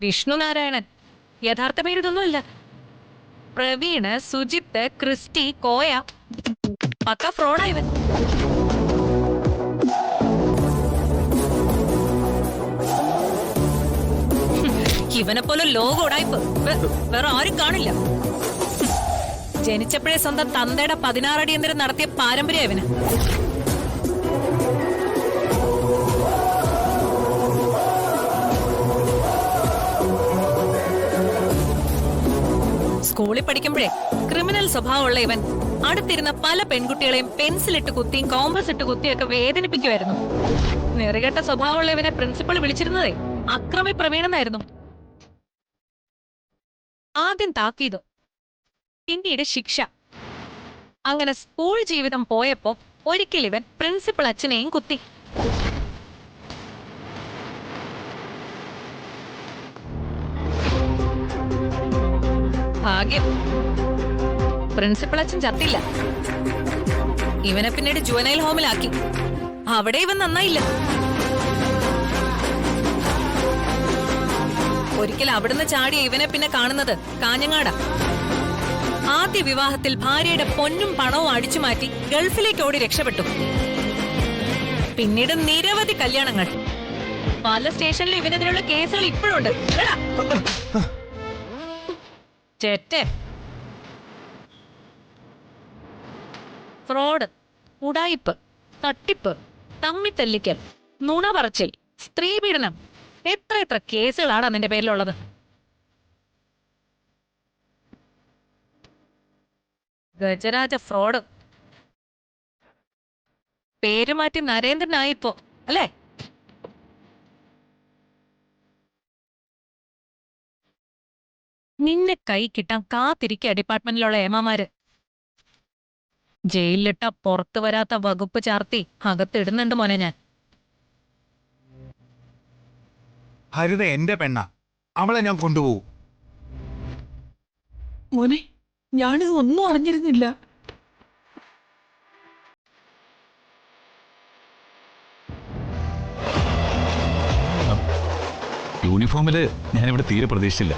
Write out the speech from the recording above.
വിഷ്ണു നാരായണൻ. യഥാർത്ഥ പേരിതൊന്നുമില്ല. പ്രവീണ്, സുജിത്ത്, ക്രിസ്റ്റി, കോയ. പക്ക ഫ്രോഡാ ഇവൻ. ഇവനെ പോലെ ലോകോടായിപ്പ് വേറെ ആരും കാണില്ല. ജനിച്ചപ്പോഴേ സ്വന്തം തന്തയുടെ 16 അടിയന്തരം നടത്തിയ പാരമ്പര്യം ഇവന്. സ്കൂളിൽ പഠിക്കുമ്പോഴേ ക്രിമിനൽ സ്വഭാവമുള്ള ഇവൻ അടുത്തിരുന്ന പല പെൺകുട്ടികളെയും പെൻസിലിട്ട് കുത്തിയും കോമ്പസ് ഇട്ട് കുത്തിയൊക്കെ വേദനിപ്പിക്കുമായിരുന്നു. നെറുകെട്ട സ്വഭാവമുള്ള ഇവനെ പ്രിൻസിപ്പൾ വിളിച്ചിരുന്നതേ അക്രമി പ്രവീണെന്നായിരുന്നു. ആദ്യം താക്കീത്, പിന്നീട് ശിക്ഷ. അങ്ങനെ സ്കൂൾ ജീവിതം പോയപ്പോ ഒരിക്കൽ ഇവൻ പ്രിൻസിപ്പൾ അച്ഛനെയും കുത്തി. ഭാഗ്യം, പ്രിൻസിപ്പൾ അച്ഛൻ ചത്തില്ല. ഇവനെ പിന്നീട് ജുവനൈൽ ഹോമിലാക്കി. അവിടെ ഇവൻ നന്നായില്ല. ഒരിക്കൽ അവിടുന്ന് ചാടിയ ഇവനെ പിന്നെ കാണുന്നത് കാഞ്ഞങ്ങാടാ. ആദ്യ വിവാഹത്തിൽ ഭാര്യയുടെ പൊന്നും പണവും അടിച്ചു മാറ്റി ഗൾഫിലേക്ക് ഓടി രക്ഷപ്പെട്ടു. പിന്നീട് നിരവധി കല്യാണങ്ങൾ. പല സ്റ്റേഷനിലും ഇവനെതിരെയുള്ള കേസുകൾ ഇപ്പോഴുണ്ട്. ചേറ്റെ, ഫ്രോഡ്, ഉടായിപ്പ്, തട്ടിപ്പ്, തമ്മിത്തല്ലിക്കൽ, നുണ പറച്ചിൽ, സ്ത്രീപീഡനം, എത്ര കേസുകളാണ് നിന്റെ പേരിലുള്ളത്? ഗജരാജ ഫ്രോഡ്. പേരുമാറ്റി നരേന്ദ്രനായിപ്പോ അല്ലേ? നിന്നെ കൈ കിട്ടാൻ കാത്തിരിക്കുക ഡിപ്പാർട്ട്മെന്റിലുള്ള ഏമാമാര്. ജയിലിലിട്ട പുറത്തു വരാത്ത വകുപ്പ് ചാർത്തി അകത്തിടുന്നുണ്ട് മോനെ ഞാൻ. ഹരിത എന്റെ പെണ്ണ, അവളെ ഞാൻ കൊണ്ടുപോകും. മോനെ, ഞാനിത് ഒന്നും അറിഞ്ഞിരുന്നില്ല. യൂണിഫോമില് ഞാനിവിടെ തീരെ പ്രതീക്ഷിച്ചില്ല.